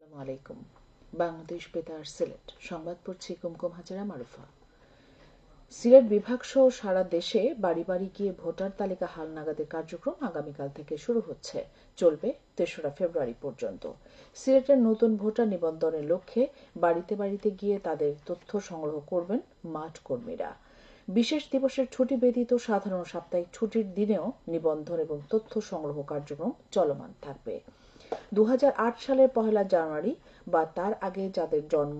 আসসালামু আলাইকুম। বাংলাদেশ বেতার সিলেট সংবাদ পড়ছি কুমকুম হাজারা মারুফা। সিলেট বিভাগ সহ সারা দেশে বাড়ি বাড়ি গিয়ে ভোটার তালিকা হালনাগাদের কার্যক্রম আগামীকাল থেকে শুরু হচ্ছে, চলবে ৩রা ফেব্রুয়ারি পর্যন্ত। সিলেটের নতুন ভোটার নিবন্ধনের লক্ষ্যে বাড়িতে বাড়িতে গিয়ে তাদের তথ্য সংগ্রহ করবেন মাঠ কর্মীরা। বিশেষ দিবসের ছুটি ব্যতীত সাধারণ সাপ্তাহিক ছুটির দিনেও নিবন্ধন এবং তথ্য সংগ্রহ কার্যক্রম চলমান থাকবে। ২০০৮ সালের ১ জানুয়ারি বা তার আগে যাদের জন্ম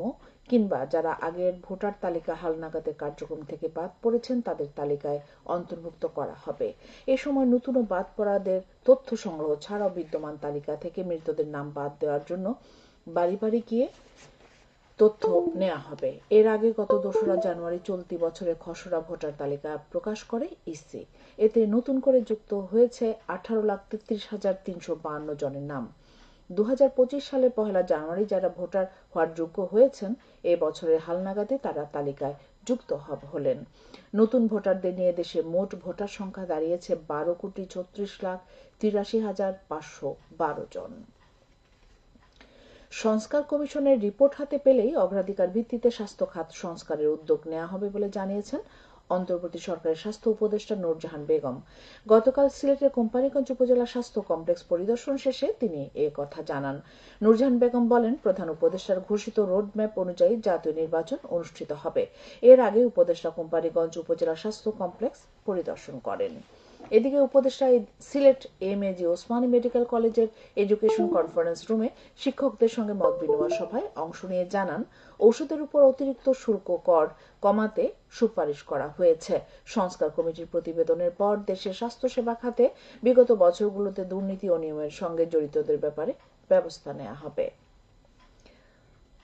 কিংবা যারা আগের ভোটার তালিকা হালনাগাদের কার্যক্রম থেকে বাদ পড়েছেন তাদের তালিকায় অন্তর্ভুক্ত করা হবে। এ সময় নতুন ও বাদ পড়াদের তথ্য সংগ্রহ ছাড়াও বিদ্যমান তালিকা থেকে মৃতদের নাম বাদ দেওয়ার জন্য বাড়ি বাড়ি গিয়ে তথ্য নেওয়া হবে। এর আগে গত ২রা জানুয়ারি চলতি বছরের খসড়া ভোটার তালিকা প্রকাশ করে ইসি। এতে নতুন করে যুক্ত হয়েছে ১৮,৩৩,৩৫২ জনের নাম। ২০২৫ সালের ১ জানুয়ারি যারা ভোটার হওয়ার যোগ্য হয়েছেন এ বছরের হালনাগাদে তারা তালিকায় যুক্ত হলেন। নতুন ভোটারদের নিয়ে দেশে মোট ভোটার সংখ্যা দাঁড়িয়েছে ১২,৩৬,৮৩,৫১২ জন। সংস্কার কমিশনের রিপোর্ট হাতে পেলেই অগ্রাধিকার ভিত্তিতে স্বাস্থ্য খাত সংস্কারের উদ্যোগ নেওয়া হবে বলে জানিয়েছেন অন্তর্বর্তী সরকারের স্বাস্থ্য উপদেষ্টা নূরজাহান বেগম। গতকাল সিলেটের কোম্পানীগঞ্জ উপজেলা স্বাস্থ্য কমপ্লেক্স পরিদর্শন শেষে তিনি এ কথা জানান। নূরজাহান বেগম বলেন, প্রধান উপদেষ্টার ঘোষিত রোডম্যাপ অনুযায়ী জাতীয় নির্বাচন অনুষ্ঠিত হবে। এর আগে উপদেষ্টা কোম্পানীগঞ্জ উপজেলা স্বাস্থ্য কমপ্লেক্স পরিদর্শন করেন। এদিকে উপদেষ্টা সিলেট এমএজি ওসমানী মেডিকেল কলেজের এডুকেশন কনফারেন্স রুমে শিক্ষকদের সঙ্গে মত বিনিময় সভায় অংশ নিয়ে জানান, ওষুধের উপর অতিরিক্ত শুল্ক কর কমাতে সুপারিশ করা হয়েছে। সংস্কার কমিটির প্রতিবেদনের পর দেশের স্বাস্থ্যসেবা খাতে বিগত বছরগুলোতে দুর্নীতি ও নিয়মের সঙ্গে জড়িতদের ব্যাপারে ব্যবস্থা নেওয়া হবে।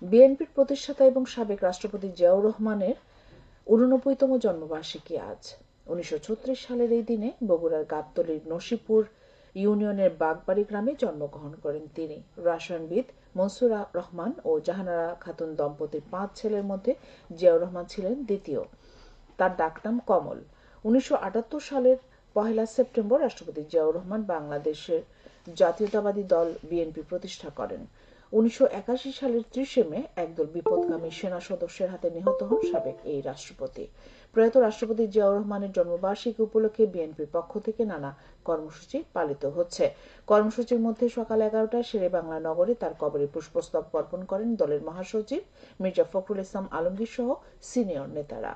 বিএনপির প্রতিষ্ঠাতা এবং সাবেক রাষ্ট্রপতি জিয়াউর রহমানের ৮৯তম জন্মবার্ষিকী আজ। ১৯৩৬ সালের এই দিনে বগুড়ার গাবতলীর নসিপুর ইউনিয়নের বাগবাড়ি গ্রামে জন্মগ্রহণ করেন তিনি। রসায়নবিদ মনসুর রহমান ও জাহানারা খাতুন দম্পতির ৫ ছেলের মধ্যে জিয়াউর রহমান ছিলেন দ্বিতীয়। তার ডাকনাম কমল। ১৯৭৮ সালের ১ সেপ্টেম্বর রাষ্ট্রপতি জিয়াউর রহমান বাংলাদেশের জাতীয়তাবাদী দল বিএনপি প্রতিষ্ঠা করেন। ১৯৮১ সালের ৩০ মে একদল বিপথগামী সেনা সদস্যের হাতে নিহত হন সাবেক এই রাষ্ট্রপতি। প্রয়াত রাষ্ট্রপতি জিয়াউর রহমানের জন্মবার্ষিকী উপলক্ষে বিএনপির পক্ষ থেকে নানা কর্মসূচি পালিত হচ্ছে। কর্মসূচির মধ্যে সকাল ১১টায় শেরেবাংলা নগরে তার কবরে পুষ্পস্তবক অর্পণ করেন দলের মহাসচিব মির্জা ফখরুল ইসলাম আলমগীর সহ সিনিয়র নেতারা।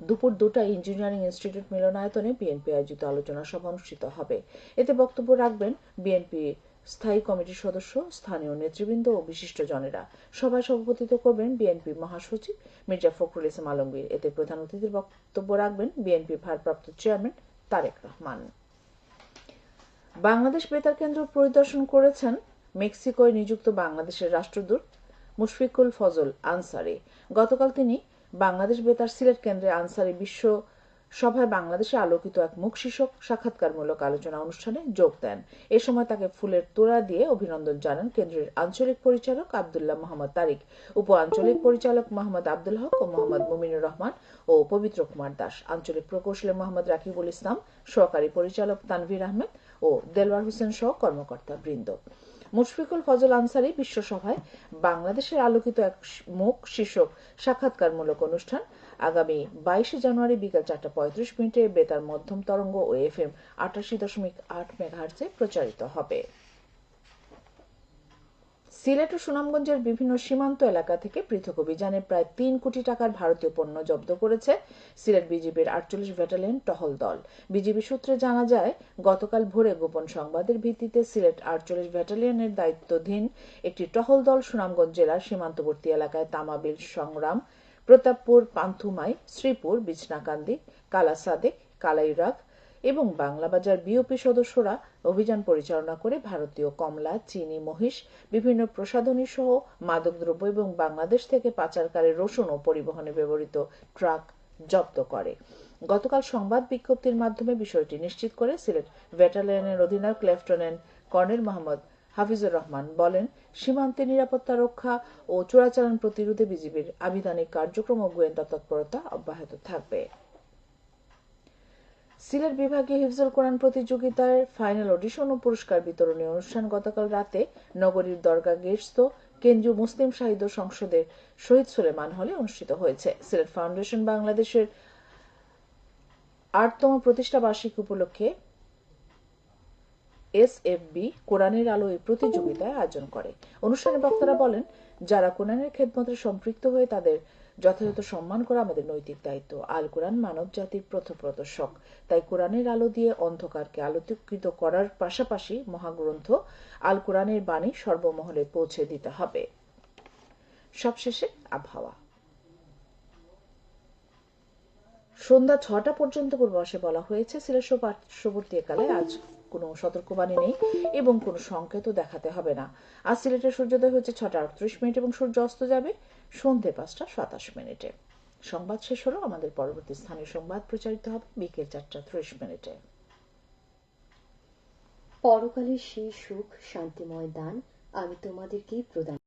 দুপুর ২টায় ইঞ্জিনিয়ারিং ইনস্টিটিউট মিলনায়তনে বিএনপি আয়োজিত আলোচনা সভা অনুষ্ঠিত হবে। এতে বক্তব্য রাখবেন বিএনপি স্থায়ী কমিটির সদস্য, স্থানীয় নেতৃবৃন্দ ও বিশিষ্টজনেরা। সভায় সভাপতিত্ব করবেন বিএনপি মহাসচিব মির্জা ফখরুল ইসলাম আলমগীর। এতে প্রধান অতিথির বক্তব্য রাখবেন বিএনপি ভারপ্রাপ্ত চেয়ারম্যান তারেক রহমান। বাংলাদেশ বেতার কেন্দ্র পরিদর্শন করেছেন মেক্সিকোয় নিযুক্ত বাংলাদেশের রাষ্ট্রদূত মুশফিকুল ফজল আনসারী। গতকাল তিনি বাংলাদেশ বেতার সিলেট কেন্দ্রে আনসারী বিশ্ব সভায় বাংলাদেশে আলোকিত এক মুখ শীর্ষক সাক্ষাৎকারমূলক আলোচনা অনুষ্ঠানে যোগ দেন। এ সময় তাকে ফুলের তোড়া দিয়ে অভিনন্দন জানান কেন্দ্রের আঞ্চলিক পরিচালক আব্দুল্লাহ মোহাম্মদ তারিক, উপ আঞ্চলিক পরিচালক মোহাম্মদ আব্দুল হক ও মোহাম্মদ মুমিনুর রহমান ও পবিত্র কুমার দাস, আঞ্চলিক প্রকৌশলী মোহাম্মদ রাকিবুল ইসলাম, সহকারী পরিচালক তানভীর আহমেদ ও দেলওয়ার হোসেন সহ কর্মকর্তা বৃন্দ। মুশফিকুল ফজল আনসারী বিশ্ব সভায় বাংলাদেশের আলোকিত এক মুখ শীর্ষক সাক্ষাৎকারমূলক অনুষ্ঠান আগামী ২২ জানুয়ারি বিকেল ৪:৩৫ বেতার মধ্যম তরঙ্গ ও FM ৮৮.৮ মেগাহার্টজে প্রচারিত হবে। সিলেট ও সুনামগঞ্জের বিভিন্ন সীমান্ত এলাকা থেকে পৃথক অভিযানে প্রায় ৩ কোটি টাকার ভারতীয় পণ্য জব্দ করেছে সিলেট বিজিবির ৪৮ ব্যাটালিয়ন টহল দল। বিজিবি সূত্রে জানা যায়, গতকাল ভোরে গোপন সংবাদের ভিত্তিতে সিলেট ৪৮ ব্যাটালিয়নের দায়িত্বাধীন একটি টহল দল সুনামগঞ্জ জেলার সীমান্তবর্তী এলাকায় তামাবিল, সংগ্রাম, প্রতাপপুর, পান্থুমাই, শ্রীপুর, বিছনাকান্দি, কালা সাদেক, কালাইরাগ এবং বাংলাবাজার বিওপি সদস্যরা অভিযান পরিচালনা করে ভারতীয় কমলা, চিনি, মহিষ, বিভিন্ন প্রসাধনী সহ মাদকদ্রব্য এবং বাংলাদেশ থেকে পাচারকারী রসুন ও পরিবহনে ব্যবহৃত ট্রাক জব্দ করে। গতকাল সংবাদ বিজ্ঞপ্তির মাধ্যমে বিষয়টি নিশ্চিত করে সিলেট ব্যাটালিয়নের অধিনায়ক লেফটেন্যান্ট কর্নেল মোহাম্মদ হাফিজুর রহমান বলেন, সীমান্তে নিরাপত্তা রক্ষা ও চোরাচালান প্রতিরোধে বিজিবির আভিধানিক কার্যক্রম ও গোয়েন্দা তৎপরতা অব্যাহত থাকবে। সিলেট বিভাগীয় হিফজুল কোরআন প্রতিযোগিতার ফাইনাল অডিশন ও পুরস্কার বিতরণী অনুষ্ঠান গতকাল রাতে নগরীর দরগা গেটস্থ কেন্দ্রীয় মুসলিম সাহিত্য সংসদের শহীদ সুলেমান হলে অনুষ্ঠিত হয়েছে। সিলেট ফাউন্ডেশন বাংলাদেশের 8তম প্রতিষ্ঠা বার্ষিকী উপলক্ষে এসএফবি কোরআনের আলো এই প্রতিযোগিতায় আয়োজন করে। অনুষ্ঠানে বক্তারা বলেন, যারা কোরআনের খেদমতে সম্পৃক্ত হয়ে তাদের যথাযথ সম্মান করা আমাদের নৈতিক দায়িত্ব। আল কোরআন মানব জাতির পথপ্রদর্শক, তাই কোরআনের আলো দিয়ে অন্ধকারকে আলোকিত করার পাশাপাশি মহাগ্রন্থ আল কোরআনের বাণী সর্বমহলে পৌঁছে দিতে হবে। সবশেষে আবহাওয়া। সন্ধ্যা 6টা পর্যন্ত পূর্বাভাসে বলা হয়েছে, সিলেট সহ পার্শ্ববর্তী এলাকায় আজ কোনো সতর্কবাণী নেই এবং কোনো সংকেতও দেখাতে হবে না। আজ সিলেটের সূর্যোদয় হচ্ছে 6টা 38 এবং সূর্য অস্ত যাবে সন্ধ্যে 5টা 27। সংবাদ শেষ হলো। আমাদের পরবর্তী স্থানীয় সংবাদ প্রচারিত হবে বিকেল 4টা 30। পরকালের সেই সুখ শান্তিময় দান আমি তোমাদেরকেই প্রদান